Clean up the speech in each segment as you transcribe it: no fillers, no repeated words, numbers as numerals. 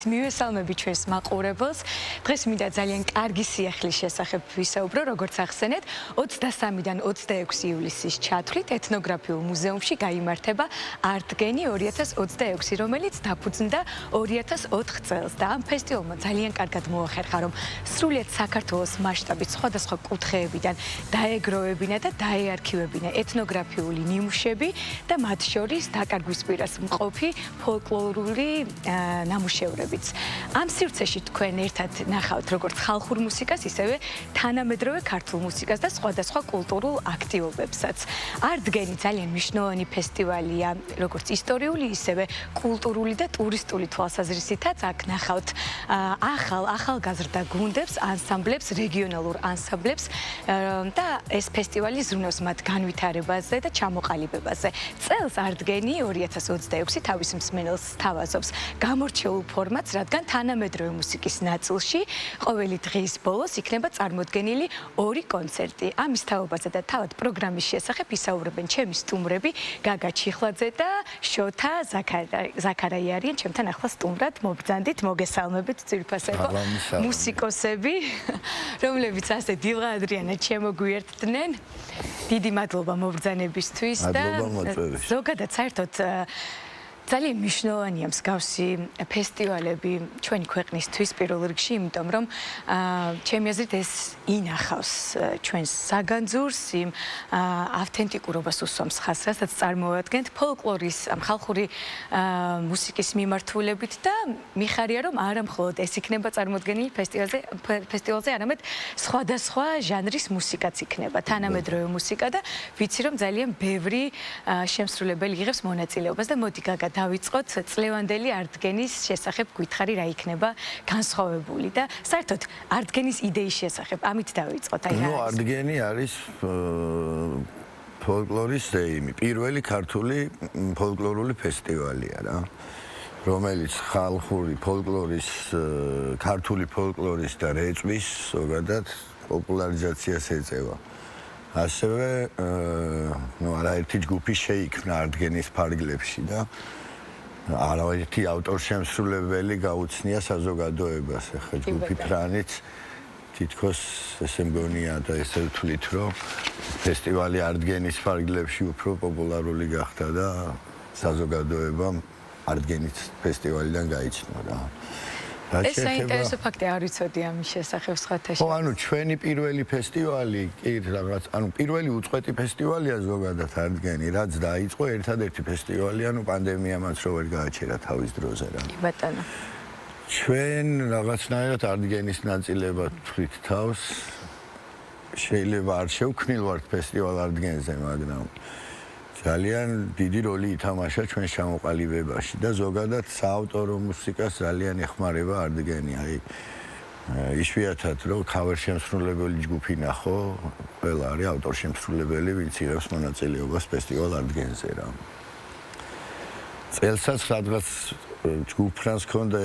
მივესალმები ჩვენს მაყურებელს. დღეს მინდა ძალიან კარგი სიახლის შესახებ ვისაუბრო, როგორც ახსენეთ, 23-დან 26 ივლისის ჩათვლით ეთნოგრაფიულ მუზეუმში გაიმართება არტგენი 2026, რომელიც დაფუძნდა 2004 წელს და ამ ფესტივალმა ძალიან კარგად მოახერხა, რომ სრულიად საქართველოს მასშტაბით სხვადასხვა კუთხეებიდან დაეგროვებინა და დაეარქივებინა ეთნოგრაფიული ნიმუშები და მათ შორის დაკარგვის პირას მყოფი ფოლკლორული ნამუშევრები. Ამ სივრცეში თქვენ ერთად ნახავთ როგორც ხალხურ მუსიკას, ისევე თანამედროვე ქართულ მუსიკას და სხვადასხვა კულტურულ აქტივობებსაც. არტგენი ძალიან მნიშვნელოვანი ფესტივალია, როგორც ისტორიული, ისევე კულტურული და ტურისტული თვალსაზრისითაც. აქ ნახავთ ახალგაზრდა გუნდებს, ანსამბლებს, რეგიონალურ ანსამბლებს და ეს ფესტივალი ზრუნავს მათ განვითარებაზე და ჩამოყალიბებაზე. წელს არტგენი 2026 თავის მსმენელს სთავაზობს გამორჩეულ ფორმატს, რადგან თანამედროვე მუსიკის ნაწილში ყოველი დღის ბოლოს იქნება წარმოდგენილი 2 კონცერტი. ამის თაობაზე და თავად პროგრამის შესახებ ისაუბრებენ ჩემი სტუმრები გაგა ჩიხლაძე და შოთა ზაქარაია არიან ჩემთან ახლა სტუმრად. მობრძანდით, მოგესალმებით ძვირფასებო მუსიკოსები, რომლებიც ასე დილღადრიანად შემოგვიერთდნენ. დიდი მადლობა მობრძანებისთვის და ზოგადად საერთოდ ძალიან მნიშვნელოვანია მსგავსი ფესტივალები ჩვენი ქვეყნისთვის პირველ რიგში, იმიტომ რომ ჩემი აზრით ეს ინახავს ჩვენს საგანძურს, იმ ავთენტიკურობას უსვამს ხაზს, რასაც წარმოადგენთ ფოლკლორის, ხალხური მუსიკის მიმართულებით და მიხარია, რომ არა მხოლოდ ეს იქნება წარმოდგენილი ფესტივალზე, არამედ სხვადასხვა ჟანრის მუსიკაც იქნება, თანამედროვე მუსიკა და ვიცი, რომ ძალიან ბევრი შემსრულებელი იღებს მონაწილეობას და მოდი გაგა დავიწყოთ წლევანდელი არტგენის შესახებ გითხარი რა იქნება განსხვავებული და საერთოდ არტგენის იდეის შესახებ ამით დავიწყოთ. არტგენი არის ფოლკლორის ზეიმი, პირველი ქართული ფოლკლორული ფესტივალია რა, რომელიც ხალხური ფოლკლორის, ქართული ფოლკლორის და რეწვის ზოგადად პოპულარიზაციას ეწევა. ასევე არაერთი ჯგუფი შეიქმნა არტგენის ფარგლებში და არაერთი ავტორშემსრულებელი გაუცნია საზოგადოებას. ახლა ჯგუფი ფრანიც თითქოს ესე მგონია და ესე ვთვლით, რომ ფესტივალი არტგენის ფარგლებში უფრო პოპულარული გახდა და საზოგადოებამ არტგენის ფესტივალიდან გაიცნო რა. ეს საინტერესო ფაქტი არ ვიცოდი ამის შესახებ სხვათა შორის. ანუ ჩვენი პირველი ფესტივალი, პირველი უწყვეტი ფესტივალია ზოგადად არტგენი, რაც დაიწყო ერთადერთი ფესტივალი, პანდემიამაც რო ვერ გააჩერა თავის დროზე რა. კი ბატონო. ჩვენ რაღაცნაირად არტგენის ნაწილებად ვთვლით თავს. შეიძლება არ შევქმნილვართ ფესტივალ არტგენზე, მაგრამ ძალიან დიდი როლი ითამაშა ჩვენს ჩამოყალიბებაში და ზოგადად საავტორო მუსიკას ძალიან ეხმარება არტგენი. იშვიათად რომ ქავერ-შემსრულებელი ჯგუფი ნახო, ყველა არის ავტორ-შემსრულებელი, ვინც იღებს მონაწილეობას ფესტივალ არტგენზე რა. წელსაც რაღაც ჯგუფს ჰქონდა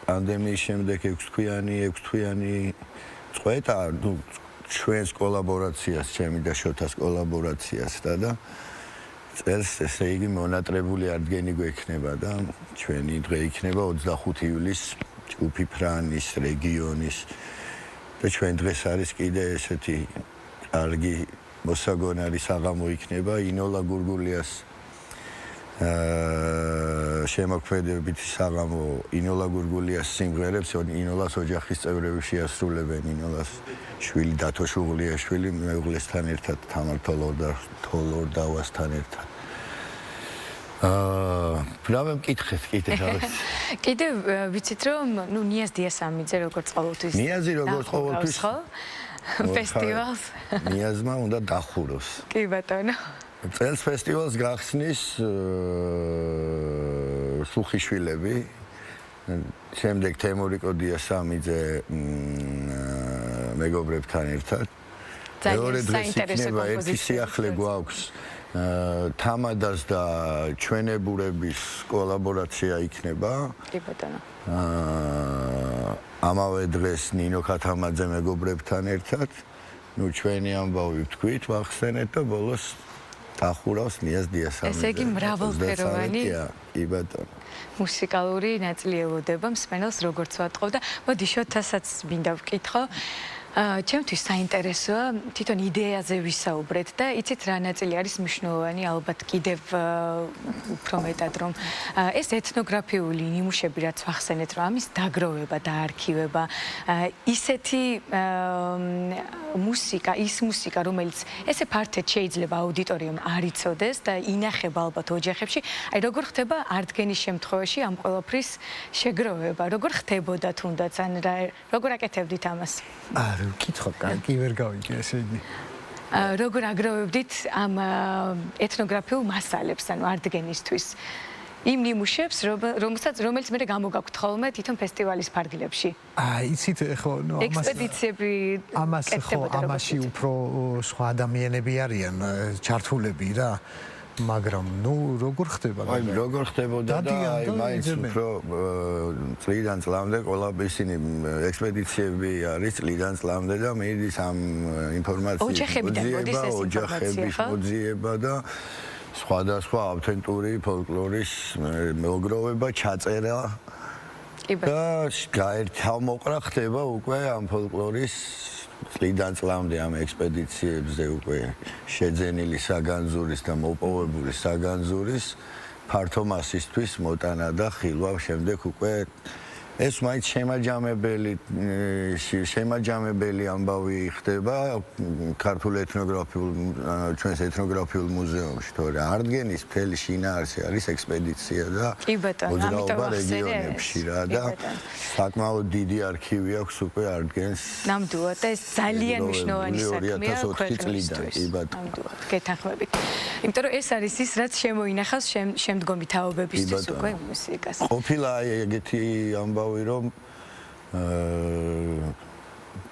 პანდემიის შემდეგ 6 წყვეტა, ჩვენს კოლაბორაციას, ჩემი და შოთას კოლაბორაციას და წელს ესე იგი მონატრებული არტგენი გვექნება და ჩვენი დღე იქნება 25 ივლისს ჯგუფი ფრანის რეგიონის და ჩვენ დღეს არის კიდე ესეთი კარგი მოსაგონარი საღამო იქნება ინოლა გურგულიას შემოქმედებითი საღამო ინოლა გურგულიას სიმღერებს ინოლას ოჯახის წევრები შეასრულებენ, ინოლას შვილი დათო შუღლიაშვილი მეუღლესთან ერთად, თამარ თოლორდავასთან ერთად. რავი მკითხეთ კიდე რაღაც. კიდე ვიცით რომ ნიაზ დიასამიძე როგორც ყოველთვის. ნიაზი როგორც ყოველთვის ფესტივალს. ნიაზმა უნდა დახუროს. კი ბატონო. წელს ფესტივალს გახსნის სულხიშვილები, შემდეგ თემურიკო დიასამიძე მეგობრებთან ერთად. მეორე დღეს იქნება ერთი სიახლე გვაქვს თამადას და ჩვენებურების კოლაბორაცია იქნება. კი ბატონო. ამავე დღეს ნინო ქათამაძე მეგობრებთან ერთად. ჩვენი ამბავი ვთქვით, ვახსენეთ და ბოლოს დახურავს ნიაზ დიასამიძე. ესე იგი მრავალფეროვანი. კი ბატონო. მუსიკალური ნაწილი ელოდება მსმენელს როგორც ვატყობ და მოდი შოთასაც მინდა ვკითხო. ჩემთვის საინტერესოა თვითონ იდეაზე ვისაუბრეთ და იცით რა ნაწილი არის მნიშვნელოვანი ალბათ კიდევ უფრო მეტად რომ ეს ეთნოგრაფიული ნიმუშები რაც ვახსენეთ რომ ამის დაგროვება და არქივება ისეთი მუსიკა რომელიც ესე ფართედ შეიძლება აუდიტორიამ არ იცოდეს და ინახება ალბათ ოჯახებში აი როგორ ხდება არტგენის შემთხვევაში ამ ყველაფრის შეგროვება როგორ ხდებოდა თუნდაც ან როგორ აკეთებდით ამას ვკითხო, კი ვერ გავიგე, ესე იგი. როგორ აგროვებდით ამ ეთნოგრაფიულ მასალებს, ანუ არტგენისთვის? იმ ნიმუშებს, რომელიც მე გამოგაქვთ ხოლმე თვითონ ფესტივალის ფარგლებში. იცით, ხო, ამას ექსპედიციები ამაში უფრო სხვა ადამიანები არიან ჩართულები რა. მაგრამ როგორ ხდება? აი როგორ ხდებოდა და აი მაინც უფრო წლიდან წლამდე ყველა ისინი ექსპედიციები არის წლიდან წლამდე და მიდის ამ ინფორმაციის ოჯახების მოძიება და სხვადასხვა ავთენტური ფოლკლორის მოგროვება, ჩაწერა და გაერთამოყრა ხდება უკვე ამ ფოლკლორის წლიდან წლამდე ამ ექსპედიციებზე უკვე შეძენილი საგანძურის და მოპოვებული საგანძურის ფართო მასისთვის მოტანა და ხილვა შემდეგ უკვე ეს მაინც შემაჯამებელი ამბავი ხდება ქართულ ჩვენს ეთნოგრაფიულ მუზეუმში, თორე არტგენის მთელი შინაარსი არის ექსპედიცია და მოძრაობა რეგიონებში რა და საკმაოდ დიდი არქივი აქვს უკვე არტგენს. ნამდვილად და ეს ძალიან მნიშვნელოვანი საქმეა 2004 წლიდან, კი ბატონო. ნამდვილად, გეთანხმებით. იმიტომ რომ ეს არის ის, რაც შემოინახავს შემდგომი თაობებისთვის უკვე მუსიკას. ყოფილა ეგეთი ამბავი რომ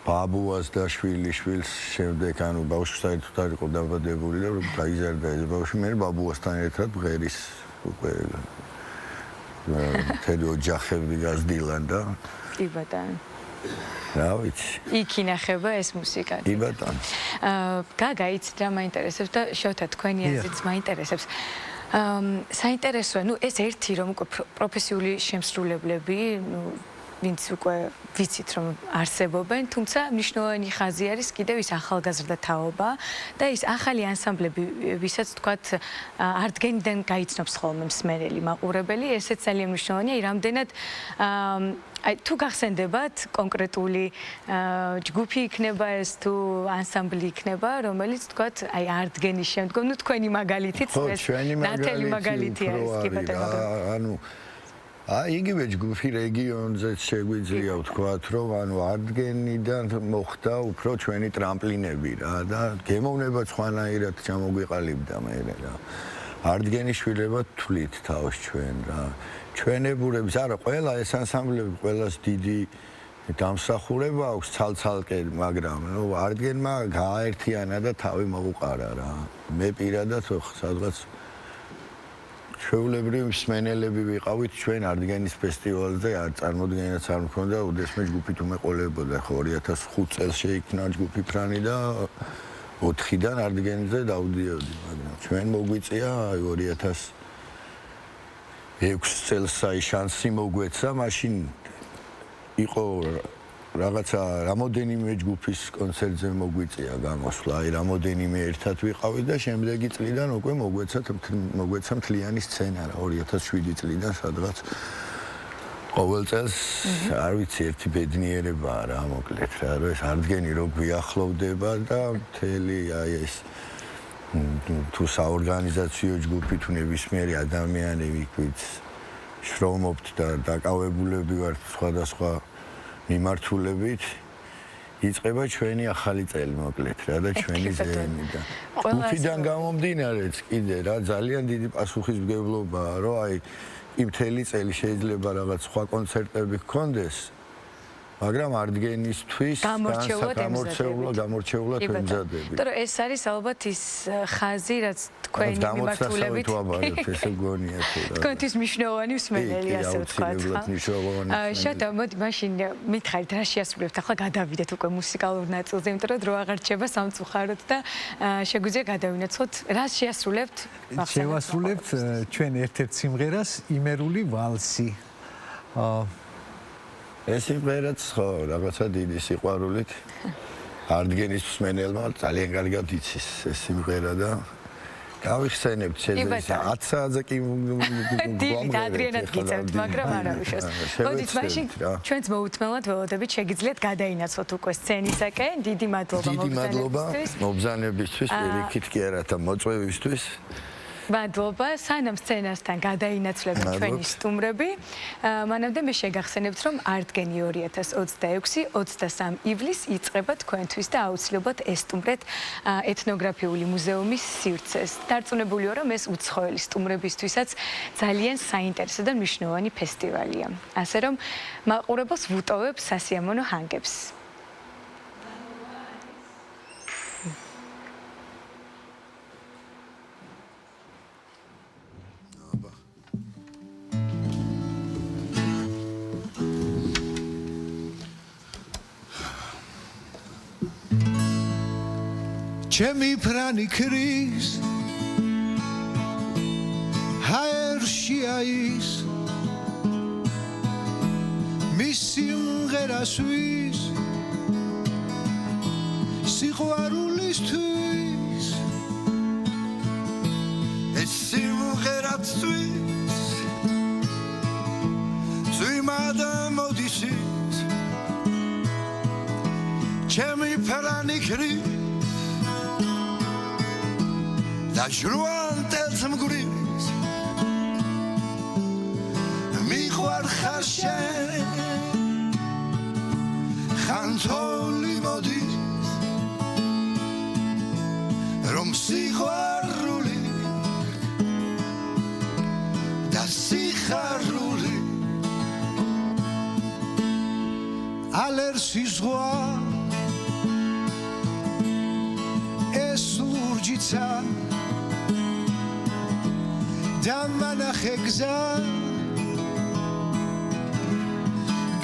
ბაბუას და შვილიშვილს შემდეგ ანუ ბავშვი საერთოდ არ იყო დაბადებული და რომ გაიზარდა ეს ბავშვი მე ბაბუასთან ერთად ღერის უკვე მთელი ოჯახები გაზრდილან და კი ბატონო რა ვიცი იქ ინახება ეს მუსიკა კი ბატონო გაგა იცით რა მაინტერესებს და შოთა თქვენი აზრიც მაინტერესებს საინტერესოა ნუ ეს ერთი რომ უკვე პროფესიული შემსრულებლები ნუ ვინც უკვე ვიცით რომ არსებობენ, თუმცა მნიშვნელოვანი ხაზი არის კიდევ ის ახალგაზრდა თაობა და ის ახალი ანსამბლები, ვისაც თქვათ არტგენიდან გაიცნობს ხოლმე მსმენელი, მაყურებელი, ესეც ძალიან მნიშვნელოვანია, რამდენად აი თუ გახსენდებათ კონკრეტული ჯგუფი იქნება ეს თუ ანსამბლი იქნება, რომელიც თქვათ აი არტგენის შემდგომ, ნუ თქვენი მაგალითიც ეს ნათელი მაგალითი არის, კი ბატონო. ანუ იგივე ჯგუფი რეგიონზეც შეგვიძლია ვთქვათ, რომ ანუ არტგენიდან მოხდა უფრო ჩვენი ტრამპლინები რა და გემოვნება სხვანაირად ჩამოგვიყალიბდა მე რა. არტგენის შვილება თვლით თავს ჩვენ რა. ჩვენებურებს არა ყველა ეს ანსამბლები ყველას დიდი დამსახურება აქვს ცალცალკე, მაგრამ ნუ არტგენმა გააერთიანა და თავი მოუყარა რა. მე პირადად სადღაც ჩვეულებრივი მსმენელები ვიყავით ჩვენ არტგენის ფესტივალზე, წარმოდგენაც არ მქონდა, უდესმე ჯგუფი თუ მეყოლებოდა, ხო 2005 წელს შეიქმნა ჯგუფი ფრანი და 4-დან არტგენზე დავდიოდი, მაგრამ ჩვენ მოგვიწია 2006 წელს აი შანსი მოგვეცა, მაშინ იყო რაღაცა რამოდენიმე ჯგუფის კონცერტზე მოგვიწია გამოსვლა, აი რამოდენიმე ერთად ვიყავით და შემდეგი წლიდან უკვე მოგვეცა მთლიანი სცენა რა 2007 წლიდან სადღაც ყოველ წელს არ ვიცი ერთი ბედნიერებაა რა მოკლედ რა რომ ეს არტგენი რო გვიახლოვდება და მთელი აი ეს თუ საორგანიზაციო ჯგუფი თუ ნებისმიერი ადამიანი ვიქვით შრომობთ და დაკავებულები ვართ სხვადასხვა მიმართულებით იწყება ჩვენი ახალი წელი მოკლედ რა და ჩვენი ზეიმი და ჯგუფიდან გამომდინარეც კიდე რა ძალიან დიდი პასუხისმგებლობაა რომ აი იმ მთელი წელი შეიძლება რაღაც სხვა კონცერტები გქონდეს მაგრამ ადგენისთვის გამორჩეულად ვემზადები. იმიტომ რომ ეს არის ალბათ ის ხაზი, რაც თქვენი მიმართულებით ესე გონია თუ რა. თქვენთვის მნიშვნელოვანი მსმენელი, ასე ვთქვათ, ხა? შოთა, მოდი მაშინ მითხარით, რა შეასრულებთ? ახლა გადავიდეთ უკვე მუსიკალურ ნაწილზე, იმიტომ რომ დრო აღარ რჩება სამწუხაროდ და შეგვიძლია გადავინაცვლოთ, რა შეასრულებთ? შევასრულებთ ჩვენ ერთ-ერთ სიმღერას, იმერული ვალსი. ეს სიმღერაც ხო, რაღაცა დიდი სიყვარულით ადგენის მსმენელმა ძალიან კარგად იცის ეს სიმღერა და გავიხსენებთ შეიძლება 10 საათზე კი დიახ, ადრიანად გიწევთ, მაგრამ არ ამიშოს. მოდით მაშინ ჩვენც მოუთმელად ველოდებით შეგიძლიათ გადაინაცვლოთ უკვე სცენისაკენ. დიდი მადლობა მობრძანებისთვის, პირიქით კი არა და მოწვევისთვის. მადლობა, სანამ სცენასთან გადაინაცვლებენ ჩვენი სტუმრები. მანამდე მე შეგახსენებთ, რომ არტგენი 2026 23 ივლისს იწყება თქვენთვის და აუცილებლად ესტუმრეთ ეთნოგრაფიული მუზეუმის სივრცეს. დარწმუნებულიო, რომ ეს უცხოელი სტუმრებისთვისაც ძალიან საინტერესო და მნიშვნელოვანი ფესტივალია. ასე რომ მაყურებელს ვუტოვებ სასიამოვნო ჰანგებს. ჩემი ფრანი ქრის ჰაერში აის მის სიმღერას ვის სიყვარულისთვის ეს სიმღერაც ვის ძვიმა და მოდისით ჩემი ფრანი ქრის და ჟრუანტელს მგვრის მიყვარ ხარ შენ ხანთოლი მოდის რომ სიყვარული და სიხარული ალერსი ზღვა ეს ლურჯიცა დამანახე გზა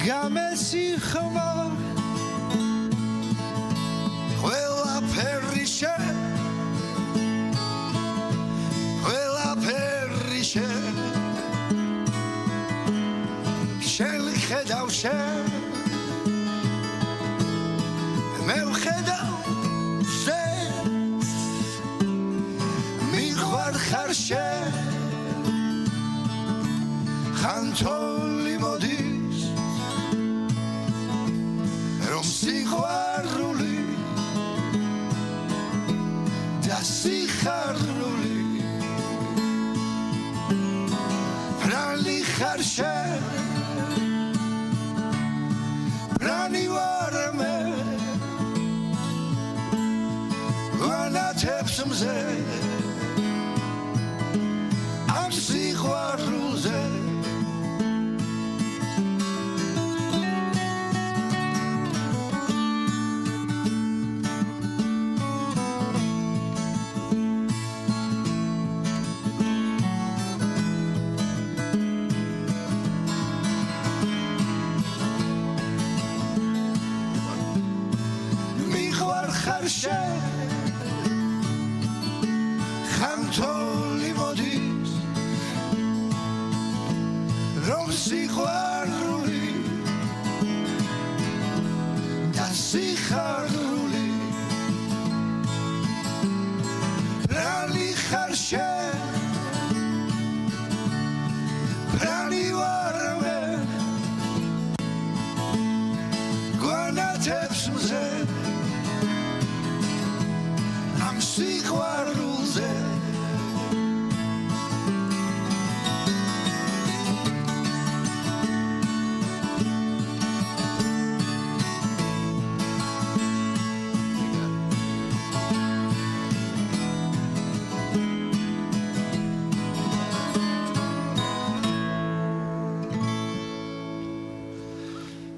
გამესი ხმა ყველაფერი შენ შენ ხედავ შენ მე ვხედავ შენ მიყვარ ხარ შენ ხანთოლი მოდის რომ სიყვარული და სიხარული ფრანი ხარ შენ ფრანი ვარ მე ვანათებს მზე ამ სიყვარულზე ხანთოლი მოდის რომ სიყვარული და სიხარული ფრანი ხარ შენ ფრანი ვარ მე გვანათებს მზე ამ სიყვარულზე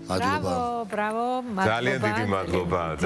მადლობა. ბრავო, ძალიან დიდი მადლობა.